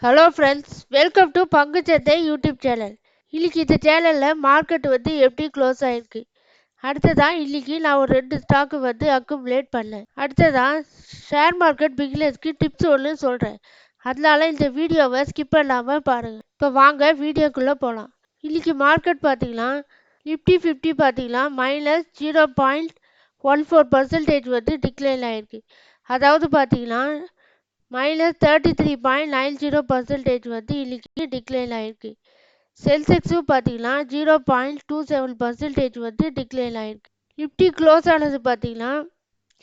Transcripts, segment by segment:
Hello friends, welcome to பங்குச்சந்தை YouTube channel. இன்னைக்கு இந்த சேனலில் மார்க்கெட் எப்படி க்ளோஸ் ஆயிருக்கு. அடுத்ததான் இன்னைக்கு நான் ஒரு 2 ஸ்டாக்கு அக்குமுலேட் பண்ணேன். அடுத்ததான் ஷேர் மார்க்கெட் பிகினர்ஸ்க்கு டிப்ஸ் ஒன்று சொல்கிறேன். அதனால இந்த வீடியோவை ஸ்கிப் பண்ணாமல் பாருங்கள். இப்போ வாங்க வீடியோக்குள்ளே போகலாம். இன்னைக்கு மார்க்கெட் பார்த்தீங்கன்னா நிஃப்டி 50 பார்த்தீங்கன்னா -0.14% டிக்ளைன் ஆயிருக்கு. அதாவது பார்த்தீங்கன்னா -33.90% இன்னைக்கு டிக்ளைன் ஆயிருக்கு. சென்செக்ஸும் பார்த்தீங்கன்னா 0.27% டிக்ளைன் ஆயிருக்கு. நிஃப்டி க்ளோஸ் ஆனது பார்த்தீங்கன்னா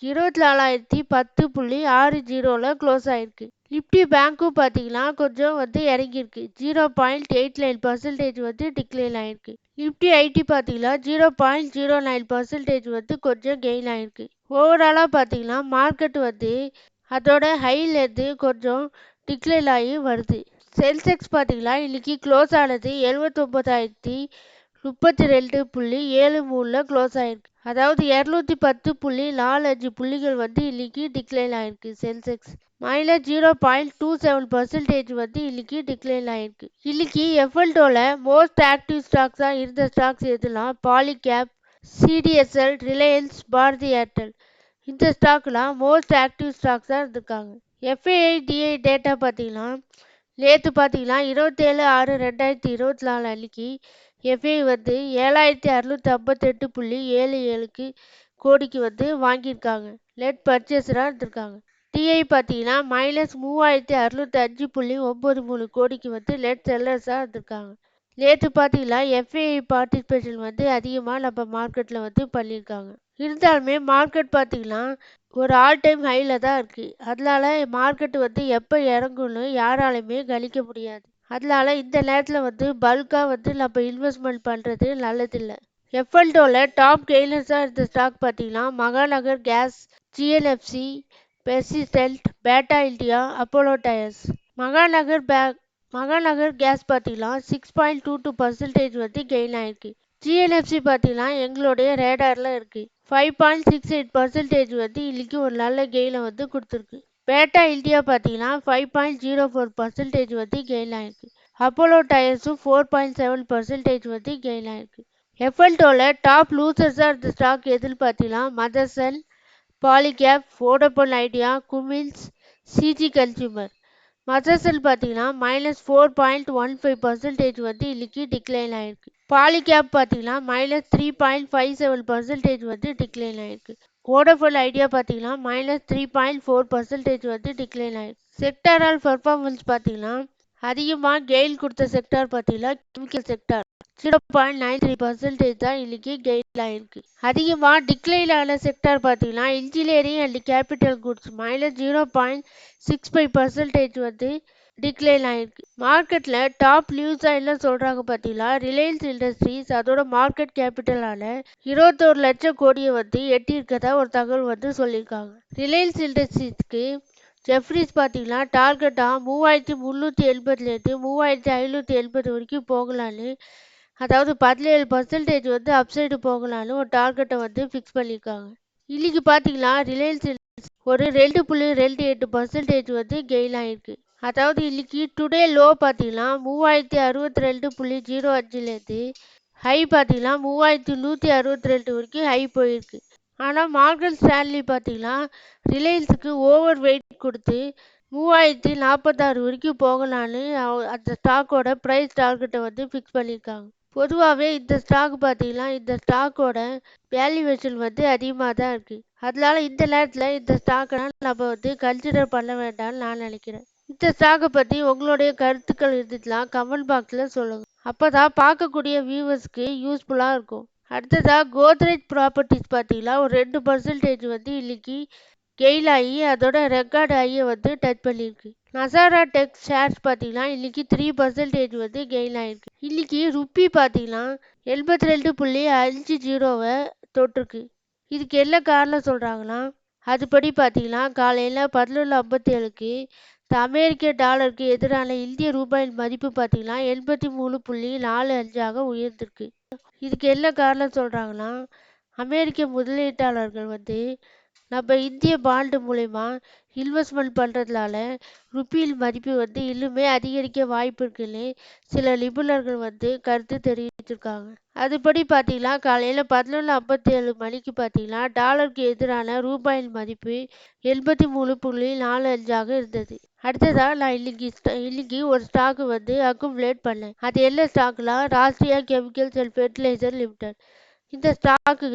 24,010.60 க்ளோஸ் ஆயிருக்கு. நிஃப்டி பேங்க்கும் பார்த்தீங்கன்னா கொஞ்சம் இறங்கியிருக்கு. 0.89% டிக்ளைன் ஆயிருக்கு. நிஃப்டி ஐடி பார்த்தீங்கன்னா 0.09% கொஞ்சம் கெயின் ஆயிருக்கு. ஓவராலாக பார்த்தீங்கன்னா மார்க்கெட் அதோட ஹைலேருந்து கொஞ்சம் டிக்ளைன் ஆகி வருது. சென்செக்ஸ் பார்த்தீங்கன்னா இன்னைக்கு க்ளோஸ் ஆனது 79,032.73 க்ளோஸ் ஆயிருக்கு. அதாவது 210.45 புள்ளிகள் இன்னைக்கு டிக்ளைன் ஆயிருக்கு. சென்செக்ஸ் -0.27% இன்னைக்கு டிக்ளைன் ஆயிருக்கு. இன்னைக்கு எஃப்எல்டோல மோஸ்ட் ஆக்டிவ் ஸ்டாக்ஸா இருந்த ஸ்டாக்ஸ் எதுனா பாலிகேப், சிடிஎஸ்எல், ரிலையன்ஸ், பாரதி ஏர்டெல். இந்த ஸ்டாக்லாம் மோஸ்ட் ஆக்டிவ் ஸ்டாக்ஸாக இருந்திருக்காங்க. எஃப்ஐடிஐ டேட்டா பார்த்தீங்கன்னா நேற்று பார்த்தீங்கன்னா 27/6/2024 அன்னைக்கு எஃப்ஐ 7,658.77 கோடிக்கு வாங்கியிருக்காங்க. நெட் பர்ச்சேஸராக இருந்திருக்காங்க. டிஐ பார்த்தீங்கன்னா -3605.93 கோடிக்கு நெட் செல்லர்ஸாக இருந்திருக்காங்க. நேற்று பார்த்தீங்கன்னா எஃப்ஐஐ பார்ட்டிசிபேஷன் அதிகமாக நம்ம மார்க்கெட்டில் பண்ணியிருக்காங்க. இருந்தாலுமே மார்க்கெட் பார்த்தீங்கன்னா ஒரு ஆல் டைம் ஹையில் தான் இருக்குது. அதனால மார்க்கெட் எப்போ இறங்கும்னு யாராலையுமே கணிக்க முடியாது. அதனால இந்த நேரத்தில் பல்காக நம்ம இன்வெஸ்ட்மெண்ட் பண்ணுறது நல்லதில்லை. எஃப்எல்டோவில் டாப் கெய்னர்ஸாக இருந்த ஸ்டாக் பார்த்தீங்கன்னா Mahanagar gas, GNFC, Persistent, Bata India, Apollo tyres. Mahanagar gas பார்த்தீங்கன்னா 6.22% கெயின் ஆயிருக்கு. ஜிஎன்எஃப்சி பார்த்தீங்கன்னா எங்களுடைய ரேடாரில் இருக்குது. 5.68% இன்னைக்கு ஒரு நல்ல கெயினை கொடுத்துருக்கு. பேட்டா இந்தியா பார்த்தீங்கன்னா 5.04% கெயின் ஆயிருக்கு. அப்போலோ டயர்ஸும் 4.7% கெயின் ஆயிருக்கு. எஃப்எல்டோவில் டாப் லூசர்ஸாக இருந்த ஸ்டாக் எதுன்னு பார்த்தீங்கன்னா Motherson, Polycab, Vodafone idea, Cummins, CG consumer. Motherson பார்த்தீங்கன்னா -4.15% இன்னைக்கு டிக்ளைன் ஆயிருக்கு. பாலிகேப் பார்த்தீங்கன்னா -3.57% டிக்ளைன் ஆயிருக்கு. வோடபோன் ஐடியா பார்த்தீங்கன்னா -3.4% டிக்ளைன் ஆயிருக்கு. செக்டாரல் பர்ஃபார்மன்ஸ் பார்த்தீங்கன்னா அதிகமாக கெயின் கொடுத்த செக்டார் பார்த்தீங்கன்னா கெமிக்கல் செக்டார் 0.93% தான் இன்னைக்கு கெயின் ஆயிருக்கு. அதிகமாக டிக்ளைன் ஆன செக்டார் பார்த்தீங்கன்னா engineering and capital goods -0.65% decline ஆயிருக்கு. மார்க்கெட்டில் டாப் நியூஸாக என்ன சொல்கிறாங்க பார்த்தீங்கன்னா ரிலையன்ஸ் இண்டஸ்ட்ரீஸ் அதோட மார்க்கெட் கேபிட்டலான 21 லட்சம் கோடியை எட்டியிருக்கதா ஒரு தகவல் சொல்லியிருக்காங்க. ரிலையன்ஸ் இண்டஸ்ட்ரீஸ்க்கு ஜெஃப்ரிஸ் பார்த்தீங்கன்னா டார்கெட்டாக 3,380 3,580 வரைக்கும் போகலான்னு, அதாவது 17% அப்சைடு போகலான்னு ஒரு டார்கெட்டை ஃபிக்ஸ் பண்ணியிருக்காங்க. இன்னைக்கு பார்த்தீங்கன்னா ரிலையன்ஸ் ஒரு 2.28% கெயின் ஆயிருக்கு. அதாவது இன்னைக்கு டுடே லோ பார்த்தீங்கன்னா 3,062.05லேருந்து ஹை பார்த்தீங்கன்னா 3,162 வரைக்கும் ஹை போயிருக்கு. ஆனால் மார்கன் ஸ்டான்லி பார்த்தீங்கன்னா ரிலையன்ஸுக்கு ஓவர் வெயிட் கொடுத்து 3,046 வரைக்கும் போகலான்னு அந்த ஸ்டாக்கோட ப்ரைஸ் டார்கெட்டை ஃபிக்ஸ் பண்ணியிருக்காங்க. பொதுவாகவே இந்த ஸ்டாக் பார்த்தீங்கன்னா இந்த ஸ்டாக்கோட வேல்யூவேஷன் அதிகமாக தான் இருக்குது. அதனால இந்த நேரத்தில் இந்த ஸ்டாக்கை நம்ம கன்சிடர் பண்ண வேண்டாம்னு நான் நினைக்கிறேன். இந்த ஸ்டாக்கை பற்றி உங்களுடைய கருத்துக்கள் இருந்துச்சுன்னா கமெண்ட் பாக்ஸில் சொல்லுங்கள். அப்போ தான் பார்க்கக்கூடிய வியூவர்ஸ்க்கு யூஸ்ஃபுல்லாக இருக்கும். அடுத்ததாக கோத்ரேஜ் ப்ராப்பர்ட்டிஸ் பார்த்தீங்கன்னா ஒரு 2% இன்னைக்கு கெயின் ஆகி அதோட ரெக்கார்டு ஹையை டச் பண்ணியிருக்கு. நசாரா டெக் ஷேர்ஸ் பார்த்தீங்கன்னா இன்னைக்கு 3% கெயின் ஆயிருக்கு. இன்னைக்கு ருப்பி பார்த்தீங்கன்னா 82.50 தொட்டிருக்கு. இதுக்கு என்ன காரணம் சொல்கிறாங்கன்னா அதுபடி பார்த்தீங்கன்னா காலையில் 11:57க்கு அமெரிக்க டாலருக்கு எதிரான இந்திய ரூபாயின் மதிப்பு பார்த்தீங்கன்னா 83.45 உயர்ந்திருக்கு. இதுக்கு என்ன காரணம் சொல்கிறாங்கன்னா அமெரிக்க முதலீட்டாளர்கள் நம்ம இந்திய பாண்டு மூலயமா இன்வெஸ்ட்மெண்ட் பண்ணுறதுனால ருப்பியில் மதிப்பு இன்னுமே அதிகரிக்க வாய்ப்பு இருக்குன்னு சில நிபுணர்கள் கருத்து தெரிவிச்சிருக்காங்க. அதுபடி பார்த்தீங்கன்னா காலையில் 11:57 மணிக்கு பார்த்தீங்கன்னா டாலருக்கு எதிரான ரூபாயின் மதிப்பு 83.45 இருந்தது. அடுத்ததா நான் இன்னைக்கு ஒரு ஸ்டாக் அக்குமுலேட் பண்ணேன். அது என்ன ஸ்டாக்னா Rashtriya chemicals and fertilizer limited. இந்த ஸ்டாக்கு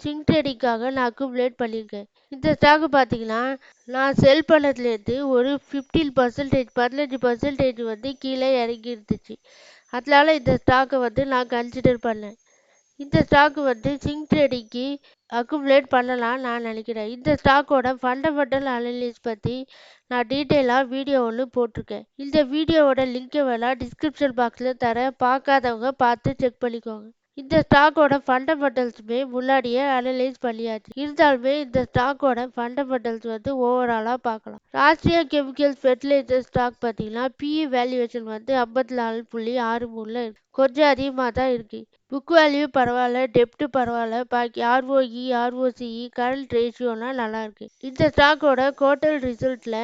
ஸ்விங் ட்ரேடிங்காக நான் அக்குமுலேட் பண்ணியிருக்கேன். இந்த ஸ்டாக்கு பார்த்தீங்கன்னா நான் செல் பண்ணதுலேருந்து ஒரு 15% கீழே இறங்கி இருந்துச்சு. அதனால இந்த ஸ்டாக்கை நான் கன்சிடர் பண்ணேன். இந்த ஸ்டாக்கு ஸ்விங் ட்ரேடிங்க்கு அக்குமுலேட் பண்ணலாம்னு நான் நினைக்கிறேன். இந்த ஸ்டாக்கோட ஃபண்டமெண்டல் அனலிசிஸ் பற்றி நான் டீட்டெயிலாக வீடியோ ஒன்று போட்டிருக்கேன். இந்த வீடியோவோட லிங்கை வேணா டிஸ்கிரிப்ஷன் பாக்ஸில் தரேன், பார்க்காதவங்க பார்த்து செக் பண்ணிக்கோங்க. இந்த ஸ்டாக்கோட ஃபண்டமெண்டல்ஸுமே முன்னாடியே அனலைஸ் பண்ணியாச்சு. இருந்தாலுமே இந்த ஸ்டாக்கோட ஃபண்டமெண்டல்ஸ் ஓவராலாக பார்க்கலாம். ராஷ்டிரியா கெமிக்கல்ஸ் ஃபெர்டிலைசர் ஸ்டாக் பார்த்தீங்கன்னா பிஇ வேல்யூவேஷன் 54.63 இருக்கு. கொஞ்சம் அதிகமாக தான் இருக்கு. புக் வேல்யூ பரவாயில்ல, டெப்ட் பரவாயில்ல, பாக்கி ஆர்ஓஇ ஆர்ஓசிஇ கரண்ட் ரேஷியோலாம் நல்லா இருக்கு. இந்த ஸ்டாக்கோட குவார்ட்டர் ரிசல்ட்ல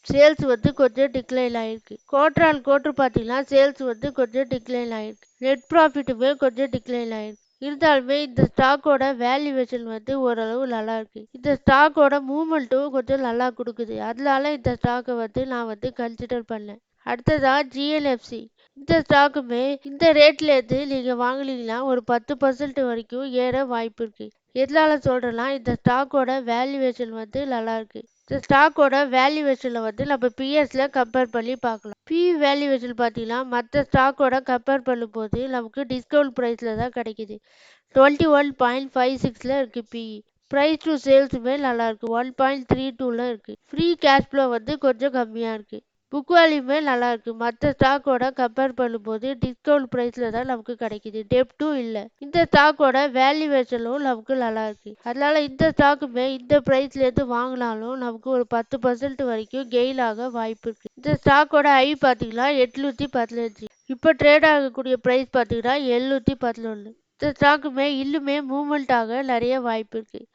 சேல்ஸ் கொஞ்சம் டிக்ளைன் ஆயிருக்கு. குவார்டர் ஆன் குவார்டர் பார்த்தீங்கன்னா சேல்ஸ் கொஞ்சம் டிக்ளைன் ஆயிருக்கு. நெட் ப்ராஃபிட்டுமே கொஞ்சம் டிக்ளைன் ஆயிருக்கு. இருந்தாலுமே இந்த ஸ்டாக்கோட வேல்யூவேஷன் ஓரளவு நல்லா இருக்கு. இந்த ஸ்டாக்கோட மூவ்மெண்ட்டும் கொஞ்சம் நல்லா கொடுக்குது. அதனால இந்த ஸ்டாக்கை நான் கன்சிடர் பண்ணேன். அடுத்ததா ஜிஎல்எஃப்சி. இந்த ஸ்டாக்குமே இந்த ரேட்ல இருந்து நீங்க வாங்குனீங்கன்னா ஒரு 10% வரைக்கும் ஏற வாய்ப்பு இருக்கு. எதனால சொல்றேன்னா இந்த ஸ்டாக்கோட வேல்யூவேஷன் நல்லா இருக்கு. இந்த ஸ்டாக்கோட வேல்யூவேஷனில் நம்ம பிஎஸ்ல கம்பேர் பண்ணி பார்க்கலாம். வேல்யூவேஷன் பார்த்தீங்கன்னா மற்ற ஸ்டாக்கோட கம்பேர் பண்ணும்போது நமக்கு டிஸ்கவுண்ட் ப்ரைஸில் தான் கிடைக்குது. 21.56 இருக்கு பிஇ. ப்ரைஸ் டு சேல்ஸுமே நல்லா இருக்கு. 1.32 இருக்கு. ஃப்ரீ கேஷ் ஃப்ளோ கொஞ்சம் கம்மியாக இருக்கு. புக் வேல்யூமே நல்லா இருக்கு. மற்ற ஸ்டாக்கோட கம்பேர் பண்ணும்போது டிஸ்கவுண்ட் ப்ரைஸ்ல தான் நமக்கு கிடைக்குது. டெப்டும் இல்லை. இந்த ஸ்டாக்கோட வேல்யூவேஷனும் நமக்கு நல்லா இருக்கு. அதனால இந்த ஸ்டாக்குமே இந்த ப்ரைஸ்ல இருந்து வாங்கினாலும் நமக்கு ஒரு 10% வரைக்கும் கெயின் ஆக வாய்ப்பு இருக்கு. இந்த ஸ்டாக்கோட ஐ பார்த்தீங்கன்னா 815. இப்போ ட்ரேட் ஆகக்கூடிய ப்ரைஸ் பார்த்தீங்கன்னா 711. இந்த ஸ்டாக்குமே இன்னுமே மூவ்மெண்ட் ஆக நிறைய வாய்ப்பு இருக்கு.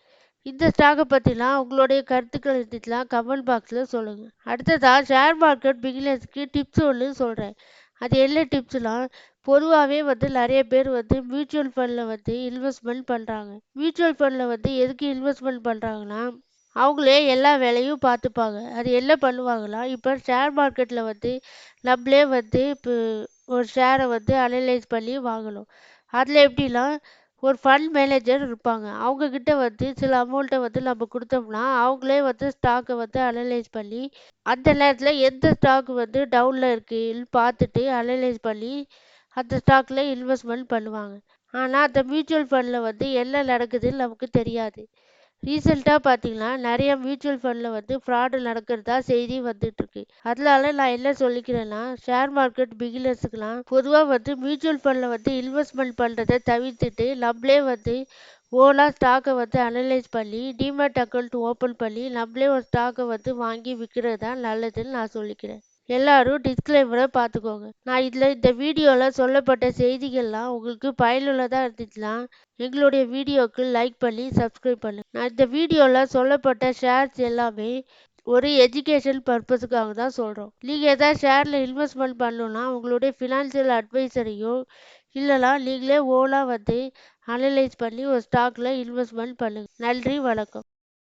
இந்த ஸ்டாக்கை பற்றிலாம் உங்களுடைய கருத்துக்கள் இருந்துச்சுன்னா கமெண்ட் பாக்ஸில் சொல்லுங்கள். அடுத்ததா ஷேர் மார்க்கெட் பிகினர்ஸ்க்கு டிப்ஸ் ஒன்று சொல்கிறேன். அது என்ன டிப்ஸ்னால் பொதுவாகவே நிறைய பேர் மியூச்சுவல் ஃபண்டில் இன்வெஸ்ட்மெண்ட் பண்ணுறாங்க. மியூச்சுவல் ஃபண்டில் எதுக்கு இன்வெஸ்ட்மெண்ட் பண்ணுறாங்கன்னா அவங்களே எல்லா வேலையும் பார்த்துப்பாங்க. அது என்ன பண்ணுவாங்கன்னா இப்போ ஷேர் மார்க்கெட்டில் நம்மளே இப்போ ஒரு ஷேரை அனலைஸ் பண்ணி வாங்கணும். அதில் எப்படின்னா ஒரு ஃபண்ட் மேனேஜர் இருப்பாங்க. அவங்கக்கிட்ட சில அமௌண்ட்டை நம்ம கொடுத்தோம்னா அவங்களே ஸ்டாக்கை அனலைஸ் பண்ணி அந்த நேரத்தில் எந்த ஸ்டாக் டவுனில் இருக்குன்னு பார்த்துட்டு அனலைஸ் பண்ணி அந்த ஸ்டாக்கில் இன்வெஸ்ட்மெண்ட் பண்ணுவாங்க. ஆனால் அந்த மியூச்சுவல் ஃபண்டில் என்ன நடக்குதுன்னு நமக்கு தெரியாது. ரீசெண்டாக பார்த்தீங்கன்னா நிறைய மியூச்சுவல் ஃபண்டில் ஃப்ராடு நடக்கிறதா செய்தி வந்துட்டுருக்கு. அதனால நான் என்ன சொல்லிக்கிறேன்னா ஷேர் மார்க்கெட் பிகினர்ஸுக்கெலாம் பொதுவாக மியூச்சுவல் ஃபண்டில் இன்வெஸ்ட்மெண்ட் பண்ணுறதை தவிர்த்துட்டு நம்மளே ஓனாக ஸ்டாக்கை அனலைஸ் பண்ணி டிமேட் அக்கௌண்ட் ஓப்பன் பண்ணி நம்மளே ஒரு ஸ்டாக்கை வாங்கி விற்கிறது தான் நல்லதுன்னு நான் சொல்லிக்கிறேன். எல்லாரும் டிஸ்க்ளைமரை பார்த்துக்கோங்க. நான் இந்த வீடியோவில் சொல்லப்பட்ட செய்திகள்லாம் உங்களுக்கு பயனுள்ளதாக இருந்துச்சுன்னா எங்களுடைய வீடியோவுக்கு லைக் பண்ணி சப்ஸ்கிரைப் பண்ணுங்க. நான் இந்த வீடியோவில் சொல்லப்பட்ட ஷேர்ஸ் எல்லாமே ஒரு எஜுகேஷன் பர்பஸுக்காக தான் சொல்கிறோம். நீங்கள் எதாவது ஷேரில் இன்வெஸ்ட்மெண்ட் பண்ணணுன்னா உங்களுடைய ஃபினான்ஷியல் அட்வைசரையோ இல்லைனா நீங்களே ஓனாக அனலைஸ் பண்ணி ஒரு ஸ்டாக்கில் இன்வெஸ்ட்மெண்ட் பண்ணுங்கள். நன்றி, வணக்கம்.